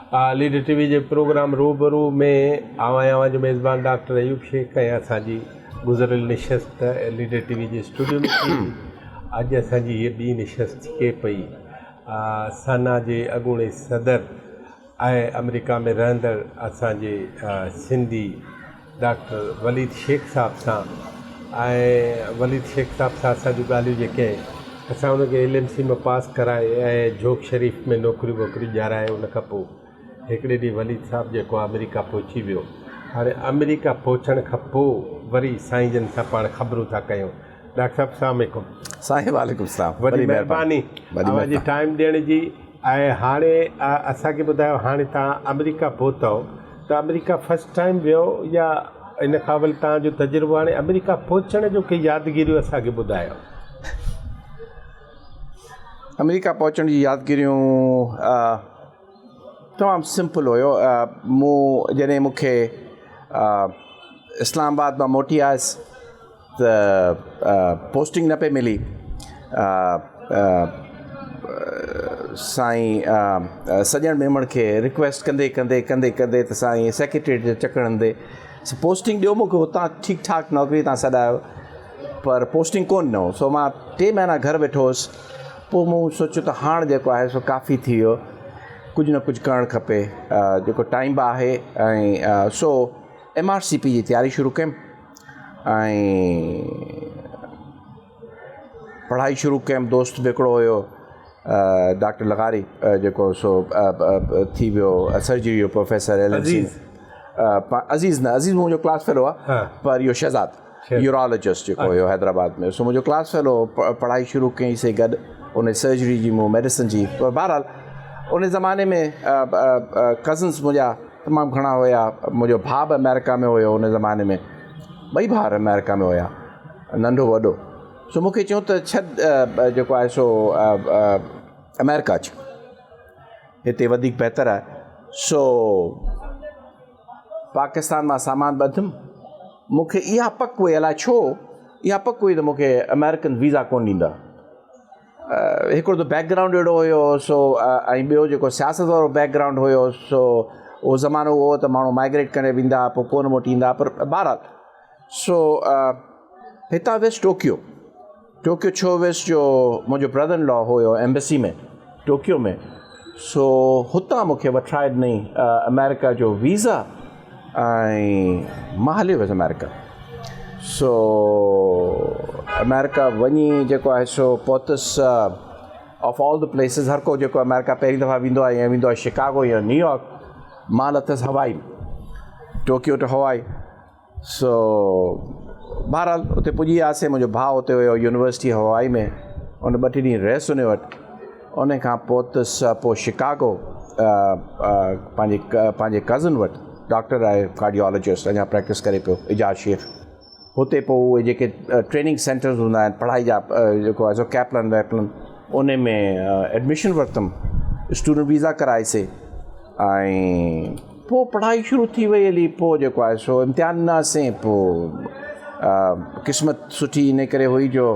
Leader TV जे programme रूबरू में आवां जो मेज़बान डॉक्टर अयूब शेख ऐं असांजी गुज़िरियल निशस्त लीडर टीवी जे स्टूडियो में थी। अॼु असांजी हीअ ॿी निशस्त थिए पई साना जे अॻूणे सदर ऐं अमेरिका में रहंदड़ असांजे सिंधी डॉक्टर वलीद शेख साहब सां। ऐं वलीद शेख साहब सां असांजूं ॻाल्हियूं जेके असां हुनखे LMC में पास कराए ऐं जोक शरीफ़ में नौकरी वोकरी ॾियाराए। उन खां पोइ हिकिड़े ॾींहुं वलीद साहब जेको अमेरिका पहुची वियो। हाणे अमेरिका पहुचण खां पोइ वरी साईं जन सां पाण ख़बरूं था कयूं। डॉक्टर साहब अस्सलाम वालेकुम। साईं वालेकुम सलाम। वॾी महिरबानी अवांजी टाइम ॾियण जी। ऐं हाणे असांखे ॿुधायो, हाणे तव्हां अमेरिका पहुतव त अमेरिका फस्ट टाइम वियो या इन खां वरी तव्हांजो तजुर्बो? हाणे अमेरिका पहुचण जो के यादगिरियूं असांखे ॿुधायो। अमेरिका पहुचण जी यादगिरियूं तमामु सिंपल हुयो। मूं जॾहिं मूंखे इस्लामाबाद मां मोटी आयुसि त पोस्टिंग न पे मिली। साईं सॼण मेमण खे रिक्वेस्ट कंदे कंदे कंदे कंदे त साईं सेक्रेटरीट जे चकर हंधे पोस्टिंग ॾियो मूंखे। हुतां ठीकु ठाक नौकिरी तव्हां सॾायो पर पोस्टिंग कोन ॾिनो। सो मां 3 महीना घर वेठो हुउसि। पोइ मूं सोचियो त हाणे जेको आहे सो काफ़ी थी वियो, कुझु न कुझु करणु खपे, जेको टाइम बि आहे। ऐं सो MRCP जी तयारी शुरू कयमि ऐं पढ़ाई शुरू कयमि। दोस्त बि हिकिड़ो हुयो डॉक्टर लगारी जेको सो थी वियो सर्जरी जो प्रोफेसर LMC। अज़ीज़ न, अज़ीज़ मुंहिंजो क्लास फेलो आहे पर इहो शहज़ाद यूरोलॉजिस्ट जेको हुयो हैदराबाद में, सो मुंहिंजो क्लास फेलो। पढ़ाई शुरू कईसीं गॾु उन सर्जरी जी, मूं मेडिसिन जी। पर बहरहाल उन ज़माने में कज़न्स मुंहिंजा तमामु घणा हुया। मुंहिंजो भाउ बि अमेरिका में हुयो उन ज़माने में, 2 भाउर अमेरिका में हुया, नंढो वॾो। सो मूंखे चयूं त छॾ जेको आहे सो अमेरिका अच, हिते वधीक बहितरु आहे। सो पाकिस्तान मां सामान ॿधुमि। मूंखे इहा पक हुई, अलाए छो इहा पक हुई त मूंखे अमेरिकन वीज़ा कोन ॾींदा। हिकिड़ो त बैकग्राउंड अहिड़ो हुयो। सो ऐं ॿियो जेको सियासत वारो बैकग्राउंड हुयो। सो उहो ज़मानो उहो त माण्हू माइग्रेट करे वेंदा, पोइ कोन मोटींदा। पर बहरहाल सो हितां वियुसि टोक्यो छो वियुसि जो मुंहिंजो ब्रदर इन लॉ हुयो एम्बेसी में टोक्यो में। सो हुतां मूंखे वठाए ॾिनई अमेरिका जो वीज़ा ऐं मां हली वियुसि अमेरिका। सो अमेरिका वञी जेको आहे सो पहुतुसि। ऑफ ऑल द प्लेसिस, हर को जेको अमेरिका पहिरीं दफ़ा वेंदो आहे या वेंदो आहे शिकागो या न्यूयॉर्क, मां लथसि हवाई, टोक्यो टू हवाई। सो बहरहाल उते पुॼी वियासीं। मुंहिंजो भाउ उते हुयो यूनिवर्सिटी हवाई में, उन 2-3 ॾींहं रहियसि उन वटि। उन खां पहुतुसि पोइ शिकागो पंहिंजे कज़न वटि। डॉक्टर आहे, कार्डियोलॉजिस्ट, अञा प्रैक्टिस करे पियो, एजाज शेख। हुते पोइ उहे जेके ट्रेनिंग सेंटर्स हूंदा आहिनि पढ़ाई जा, जेको आहे सो कैपलन वैपलन, उन में एडमिशन वरितमि, स्टूडेंट वीज़ा कराईसीं ऐं पोइ पढ़ाई शुरू थी वई हली। पोइ जेको आहे सो इम्तिहान ॾिनासीं। पोइ क़िस्मत सुठी इन करे हुई जो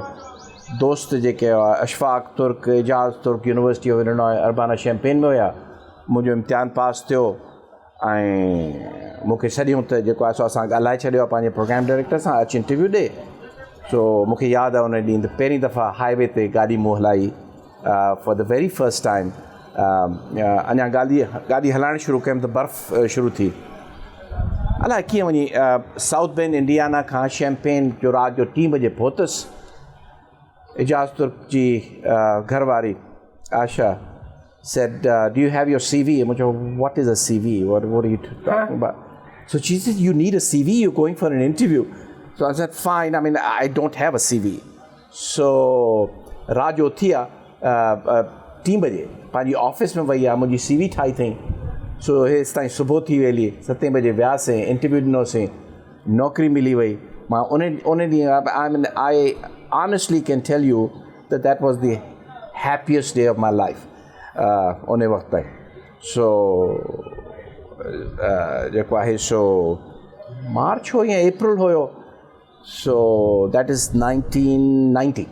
दोस्त जेके अशफाक तुर्क, एजाज तुर्क university of Illinois Urbana champagne में हुया। मुंहिंजो इम्तिहान पास थियो ऐं मूंखे छॾियूं त जेको आहे सो असां ॻाल्हाए छॾियो आहे पंहिंजे प्रोग्राम डायरेक्टर सां, अची इंटरव्यू ॾे। सो मूंखे यादि आहे उन ॾींहुं त पहिरीं दफ़ा हाईवे ते गाॾी मूं हलाई for the very first time. अञा गाॾी हलाइणु शुरू कयमि त बर्फ़ शुरू थी। अलाए कीअं वञी साउथ बेंड इंडियाना खां शैम्पेन जो राति जो 3 बजे पहुतुसि। एजाज तुर्क जी घरवारी आशा said, do you have your CV? And I said, what is a CV? What are you talking about? So she said, you need a CV? You're going for an interview. So I said, fine. I mean, I don't have a CV. So Rajo Thia, 3 बजे पंहिंजी office में वई आहे, मुंहिंजी CV ठाही अथई। सो हेसि ताईं सुबुह थी वेली, 7 बजे वियासीं, इंटरव्यू ॾिनोसीं, नौकिरी मिली वई। मां उन ॾींहुं I honestly can tell you that was the happiest day of my life. उन वक़्तु ताईं सो जेको आहे सो मार्च हो या अप्रैल हुयो। सो दैट इज़ 1990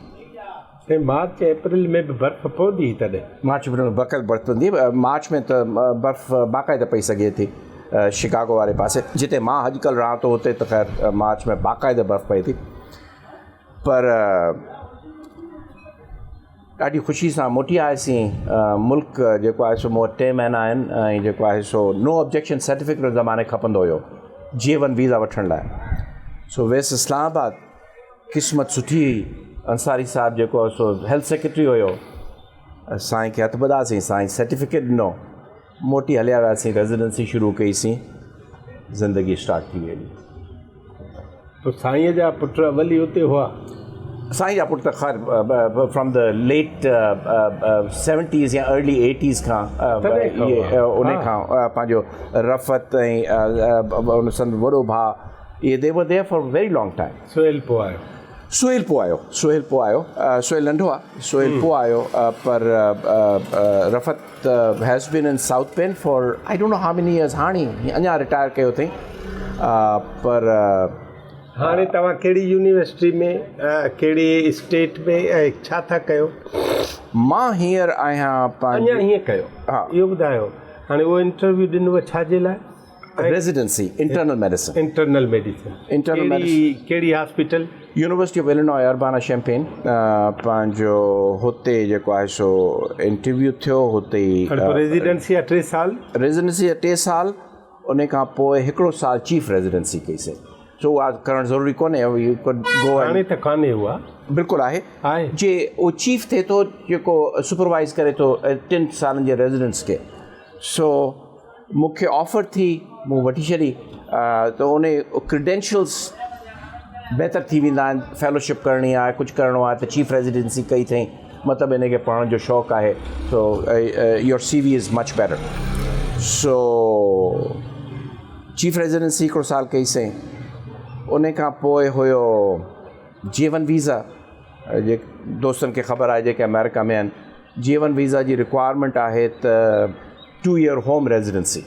मार्च अप्रैल में बि बर्फ़ पवंदी तॾहिं? मार्च अप्रैल में बक़ल बर्फ़ पवंदी। मार्च में त बर्फ़ बाक़ाइदा पई सघे थी शिकागो वारे पासे, जिते मां अॼुकल्ह रहां थो हुते त ख़ैर मार्च में बाक़ाइदा बर्फ़ पए थी। पर ॾाढी ख़ुशी सां मोटी आयासीं। मुल्क जेको आहे सो मूं वटि 2 महीना आहिनि ऐं जेको आहे सो नो ऑब्जेक्शन सर्टिफिकेट ज़माने खपंदो हुयो J1 वीज़ा वठण लाइ। सो वेस इस्लामाबाद, क़िस्मत सुठी हुई। अंसारी साहिबु जेको आहे सो हेल्थ सेक्रेटरी हुयो, साईं खे हथु ॿधासीं, साईं सर्टिफिकेट ॾिनो, मोटी हलिया वियासीं, रेज़िडेंसी शुरू कईसीं, ज़िंदगी स्टार्ट थी वई। पोइ साईंअ जा पुट अवली हुते हुआ? साईं जा पुट त ख़ैर फ्रॉम द लेट 70s या अर्ली 80s खां उन खां पंहिंजो रफ़त ऐं संदो वॾो भाउ, इहे they were there for very long time. Sohail पोइ आयो? सोहेल नंढो आहे, सोहेल पोइ आयो। पर Rafat has been in South Penn for I don't know how many years. हाणे अञा रिटायर कयो अथई। पर हाणे तव्हां कहिड़ी यूनिवर्सिटी में, कहिड़ी स्टेट में, ऐं छा था कयो? मां हींअर आहियां अञा हीअं कयो? हा, इहो ॿुधायो। हाणे उहो इंटरव्यू ॾिनो छाजे लाइ? Residency, internal medicine. कहिड़ी hospital? University of Illinois Urbana Champaign. पंहिंजो हुते जेको आहे सो इंटरव्यू थियो हुते ई। रेज़िडेंसी आहे 3 साल? रेज़िडेंसी आहे 3 साल। उन खां पोइ 1 साल चीफ रेज़िडेंसी कईसीं। सो उहा करणु ज़रूरी कोन्हे। हाणे त कान्हे उहा? बिल्कुलु आहे। जे उहो चीफ थिए थो, जेको सुपरवाइज़ करे थो 3 सालनि जे रेज़िडेंस खे। सो मूंखे ऑफर थी, मूं वठी छॾी। त उन क्रीडेंशियल्स बहितर थी वेंदा आहिनि। फेलोशिप करणी आहे, कुझु करिणो आहे त चीफ रेज़िडेंसी कई अथई, मतिलबु इन खे पढ़ण जो शौक़ु आहे। So your CV is much better. So chief Residency 1 साल कईसीं। उन खां पोइ हुयो J1 वीज़ा। जे दोस्तनि खे ख़बर आहे जेके अमेरिका में आहिनि, J1 वीज़ा जी रिक्वायरमेंट आहे त 2 ईयर होम रेज़िडेंसी।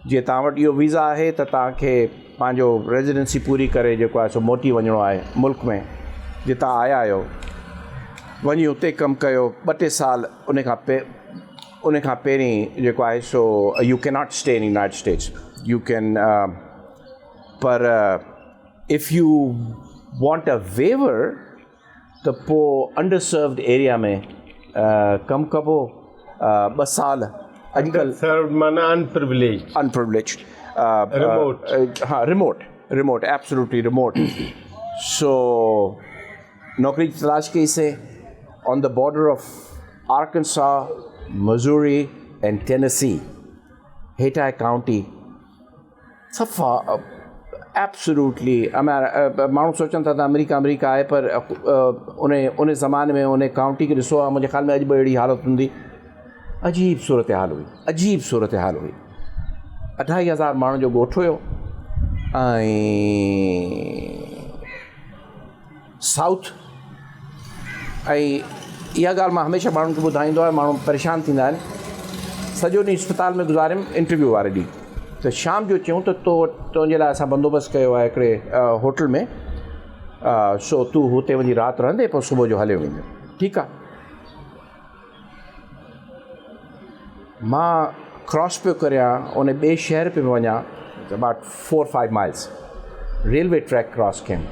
जीअं तव्हां वटि इहो वीज़ा आहे त तव्हांखे पंहिंजो रेज़िडेंसी पूरी करे जेको आहे सो मोटी वञिणो आहे मुल्क में। जे तव्हां आया आहियो, वञी हुते कमु कयो 2-3 साल, उन खां पहिरीं जेको आहे सो you cannot stay in United States. You can पर if you want a waiver त पोइ अंडर सर्व्ड एरिया में कमु कबो 2 साल। अॼुकल्ह माना अनप्रिविलेज्ड हाँ, रिमोट एब्सोल्युटली रिमोट। सो नौकरी की तलाश कईसीं on the border of Arkansas, Missouri and Tennessee, हेठां काउंटी। सफ़ा एब्सोल्युटली माण्हू सोचनि था त अमेरिका आहे, पर उन ज़माने में उन काउंटी खे ॾिसो आहे, मुंहिंजे ख़्याल में अॼु बि अहिड़ी हालत हूंदी। अजीब सूरत हाल हुई। 25,000 माण्हुनि जो ॻोठ हुयो ऐं साउथ। ऐं इहा ॻाल्हि मां हमेशह माण्हुनि खे ॿुधाईंदो आहियां, माण्हू परेशान थींदा आहिनि। सॼो ॾींहुं अस्पताल में गुज़ारियमि इंटरव्यू वारे ॾींहुं, त शाम जो चयूं त तुंहिंजे लाइ असां बंदोबस्तु कयो आहे हिकिड़े होटल में। सो तूं हुते वञी राति रहंदे, पोइ सुबुह जो हलियो वेंदे। ठीकु आहे। मां क्रॉस पियो करियां, उन ॿिए शहर पियो वञा, about 4-5 miles railway track cross कयमि।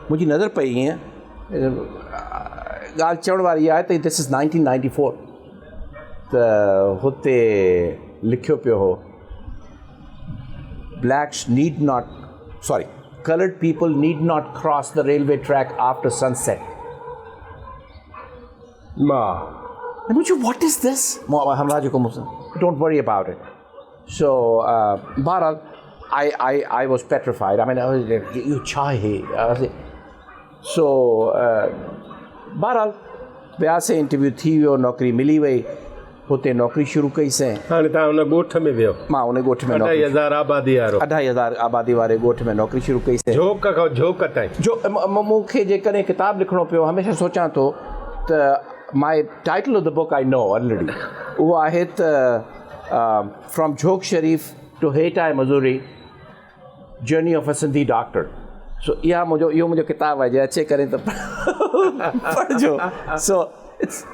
मुंहिंजी नज़र पई ईअं, ॻाल्हि चवण वारी आहे त दिस इज़ 1994। त हुते लिखियो पियो हो, colored people need not cross the railway track after sunset. What is this? Don't worry about it. So, Bharat, I was petrified. I mean, I was like, you chai hai. So, Bharat, वियासीं, interview थी वियो, नौकिरी मिली वई, हुते नौकिरी शुरू कईसीं। हाणे तव्हां हुन ॻोठ में वियो? मां हुन ॻोठ में 2,000 आबादी वारो 2,000 आबादी वारे ॻोठ में नौकिरी शुरू कईसीं। झोक ताईं मूंखे जेकॾहिं किताबु लिखणो पियो, हमेशह सोचां थो त my title of the book I know already, उहो आहे त फ्रॉम झोक शरीफ टू हेठां Missouri, journey of a Sindhi doctor. So इहो मुंहिंजो किताबु आहे जे अचे करे त पढ़जो. सो इट्स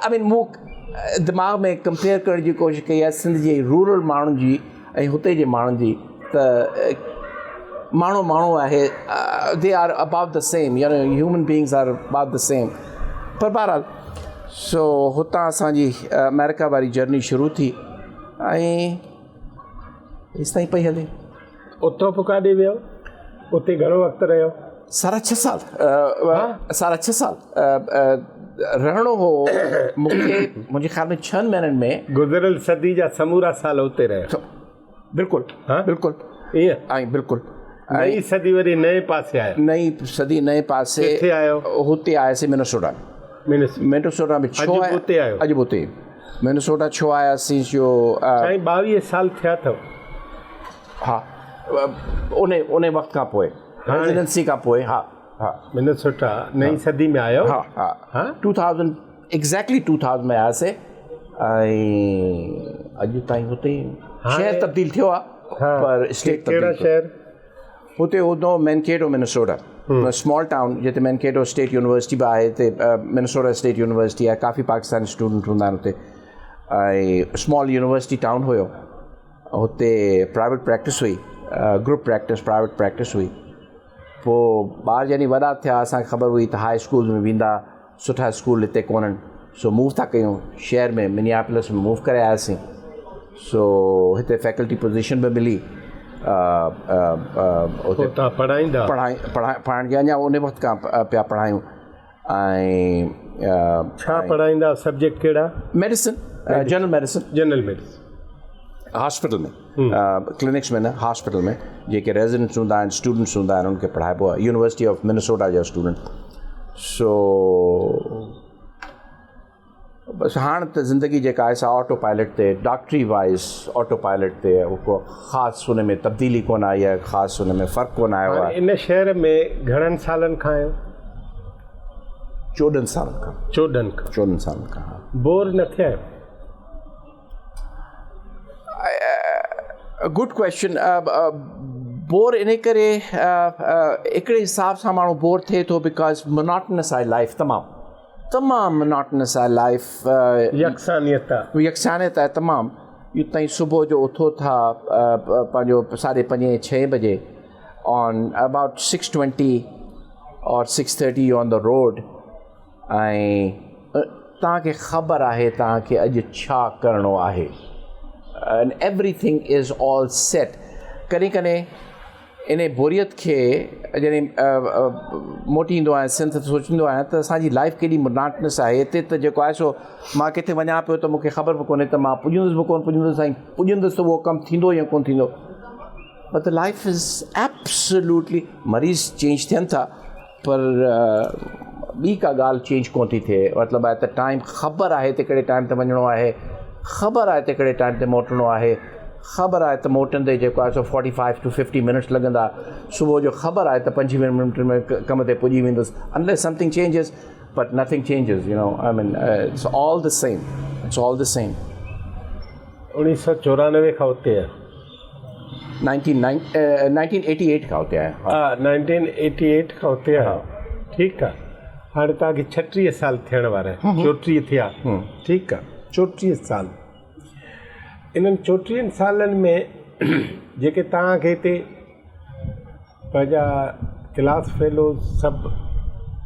आई मीन मूं दिमाग़ में कंपेयर करण जी कोशिशि कई आहे सिंध जे रूरल माण्हुनि जी ऐं हुते जे माण्हुनि जी. त माण्हू आहे they are about the same, human beings are about the same. पर बहरहाल सो हुतां असांजी अमेरिका वारी जर्नी शुरू थी ऐं हेसि ताईं पई हले. उतो पोइ काॾे वियो? उते घणो वक़्तु रहियो? 6.5 साल. 6.5 साल रहणो हो मूंखे. मुंहिंजे ख़्याल में 6 महीननि में. गुज़िरियल सदी जा समूरा साल उते रहियो? बिल्कुलु. बिल्कुलु ईअं. ऐं बिल्कुलु नई सदी वरी नए पासे आयो? नई सदी नए पासे. किथे आयो? हुते आयासीं मिनेसोटा. मिनेसोटा में छो आयो? हुते आयो? अॼु बि हुते. मिनेसोटा छो आयासीं जो 22 साल थिया अथव? हा उन वक़्त खां पोइ रेज़िडेंसी खां पोइ. हा मिनेसोटा नई सदी में आयो? हा 2000 एग्ज़ैक्टली 2000 में आयासीं ऐं अॼु ताईं हुते शहर तब्दील थियो आहे पर स्टेट कहिड़ा शहर? हुते हूंदो मैनकेडो मिनेसोटा, स्मॉल टाउन जिते मैनकेडो स्टेट यूनिवर्सिटी बि आहे. हिते मिनेसोटा स्टेट यूनिवर्सिटी आहे. काफ़ी पाकिस्तानी स्टूडेंट हूंदा आहिनि हुते. ऐं स्मॉल यूनिवर्सिटी टाउन हुयो. हुते प्राइवेट प्रैक्टिस हुई, ग्रुप प्रैक्टिस, प्राइवेट प्रैक्टिस हुई. पोइ ॿार जॾहिं वॾा थिया असांखे ख़बर हुई त हाई स्कूल में वेंदा, सुठा स्कूल हिते कोन्हनि. सो मूव था कयूं शहर में, मिनियापोलिस में मूव करे आयासीं. सो हिते फैकल्टी पोजीशन बि मिली. हुते पढ़ाईंदा? पढ़ाइण जी अञा उन वक़्त खां पिया पढ़ायूं. ऐं छा पढ़ाईंदा? सब्जेक्ट कहिड़ा? Medicine, general medicine. हॉस्पिटल में, क्लिनिक्स में न, हॉस्पिटल में जेके रेज़िडेंट्स हूंदा आहिनि, स्टूडेंट्स हूंदा आहिनि, उनखे पढ़ाइबो आहे. यूनिवर्सिटी ऑफ मिनेसोटा जा स्टूडेंट. सो बसि हाणे त ज़िंदगी जेका आहे सा ऑटो पायलट ते, डॉक्टरी वाइज़ ऑटो पायलट ते. को ख़ासि हुन में तब्दीली कोन आई आहे, ख़ासि हुन में फ़र्क़ु कोन आयो आहे. इन शहर में घणनि सालनि खां आहियो? 14 सालनि खां. 14 सालनि खां. बोर न थिया? Good question. बोर इन करे हिकिड़े हिसाब सां माण्हू बोर थिए थो बिकॉज़ मोनोटनस आहे लाइफ. तमामु मोनोटनस आहे लाइफ. यकसानियत आहे तमामु. इतां सुबुह जो उथो था पंहिंजो 5:30-6 बजे ऑन अबाउट 6:20 और 6:30 ऑन द रोड. ऐं तव्हांखे ख़बर आहे तव्हांखे अॼु छा करिणो आहे. and everything is all set. कॾहिं इन बोरियत खे जॾहिं मोटी ईंदो आहियां सिंध त सोचींदो आहियां त असांजी लाइफ केॾी मोनोटनस आहे. हिते त जेको आहे सो मां किथे वञा पियो त मूंखे ख़बर बि कोन्हे त मां पुॼंदुसि बि कोन पुॼंदुसि, ऐं पुॼंदुसि त उहो कमु थींदो या कोन थींदो. But the life is absolutely. मरीज़ चेंज थियनि था पर ॿी का ॻाल्हि चेंज कोन थी थिए. मतिलबु आहे त टाइम ख़बर आहे त कहिड़े टाइम ते वञिणो आहे, ख़बर आहे त कहिड़े टाइम ते मोटणो आहे, ख़बर आहे त मोटंदे जेको आहे सो 45 to 50 मिनट्स लॻंदा. सुबुह जो ख़बर आहे त 25 मिनट में कम ते पुॼी वेंदुसि. unless something changes, but nothing changes, I mean, it's all the same. 1994 खां उते आहे? 1988 खां उते आहे. 1988 खां उते आहे. ठीकु आहे. हाणे तव्हांखे 36 साल थियण वारा आहिनि. 34 थिया. ठीकु आहे. 34 साल. इन्हनि 34 सालनि में जेके तव्हांखे हिते पंहिंजा क्लास फेलोज़ सभु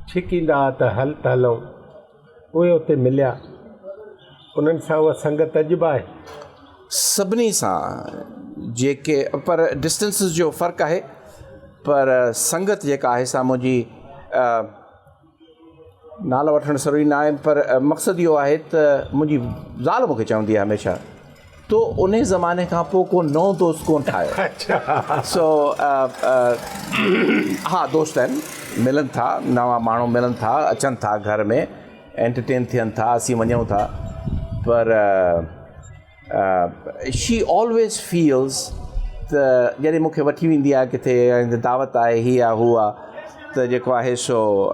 छिकींदा त हलूं, उहे उते मिलिया. उन्हनि सां उहा संगत अॼु बि आहे? सभिनी सां जेके, पर डिस्टेंसिस जो फ़र्क़ु आहे. पर संगत जेका आहे सा मुंहिंजी नालो वठणु ज़रूरी न आहे, पर मक़सदु इहो आहे त मुंहिंजी ज़ाल मूंखे चवंदी आहे हमेशह तो उन ज़माने खां पोइ को नओं दोस्त कोन ठाहियो. सो हा दोस्त आहिनि, मिलनि था, नवां माण्हू मिलनि था, अचनि था घर में, एंटरटेन थियनि था, असीं वञूं था. पर शी ऑलवेज़ फील्स त जॾहिं मूंखे वठी वेंदी आहे किथे दावत आहे, हीअ आहे हू आहे, त जेको आहे सो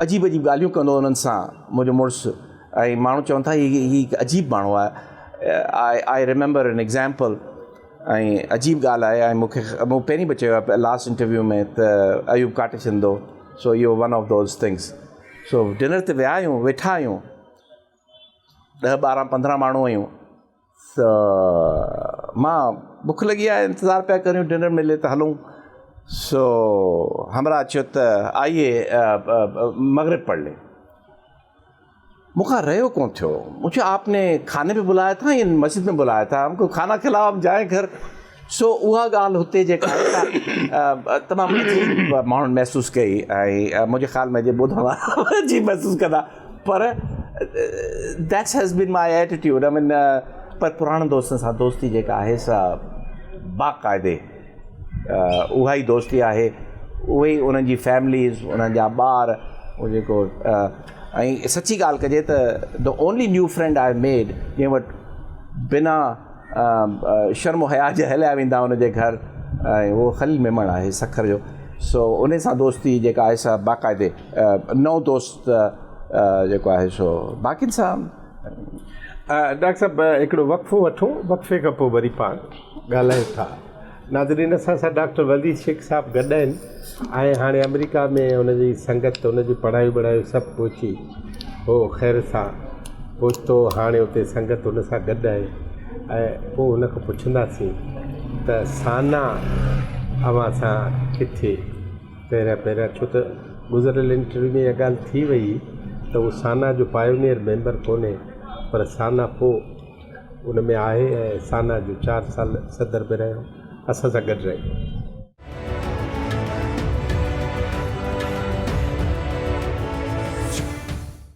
अजीब अजीब ॻाल्हियूं कंदो उन्हनि सां मुंहिंजो मुड़ुसु. ऐं माण्हू चवनि था हीअ अजीब माण्हू आहे. I remember an example. ऐं अजीब ॻाल्हि आहे ऐं मूं पहिरीं बि चयो आहे लास्ट इंटरव्यू में त अयूब काटे छॾंदो सो इहो one of those things so dinner ते विया आहियूं वेठा आहियूं 10 12 15 माण्हू आहियूं त मां बुख लॻी आहे इंतज़ारु पिया करियूं डिनर मिले त हलूं सो हमरा चयो त आइए मगरिब पढ़ ले मुझे रहो कौन थो मुझे आपने खाने पे बुलाया था या मस्जिद में बुलाया था हमको खाना खिलाओ हम जाएं घर सो उहा ॻाल्हि हुते जेका आहे तमामु अजीब माण्हुनि महसूसु कई ऐं मुंहिंजे ख़्याल में जे ॿुधण वारा अजीब महसूसु कंदा पर that's has been my attitude I mean पर पुराणे दोस्तनि सां दोस्ती जेका आहे सा बाक़ाइदे उहा ई दोस्ती आहे उहे ई उन्हनि जी फैमिलीज़ उन्हनि जा ॿार उहो जेको ऐं सची ॻाल्हि कजे त the only new friend I made जंहिं वटि बिना शर्म हया जे हलिया वेंदा उनजे घर ऐं उहो ख़लील मेमण आहे सखर जो सो उन सां दोस्ती जेका आहे सा बाक़ाइदे नओं दोस्त जेको आहे सो बाक़ियुनि सां डॉक्टर साहब हिकिड़ो वक़फ़ो वठूं वक़फ़े खां पोइ वरी पाण ॻाल्हायूं था नाज़रीन असां सां डॉक्टर वलीद शेख साहब गॾु आहिनि ऐं हाणे अमेरिका में हुनजी संगत हुनजी पढ़ाई वढ़ाई सभु पहुची हो ख़ैर सां पहुतो हाणे हुते संगत हुन सां गॾु आहे ऐं पोइ हुनखां पुछंदासीं त साना अव्हां सां किथे पहिरियां छो त गुज़िरियल इंटरव्यू में इहा ॻाल्हि थी वई त उहो साना जो पायोनियर मेंबर कोन्हे पर साना पोइ उन में आहे ऐं साना जो 4 साल सदर बि रहियो असां सां गॾु रहियो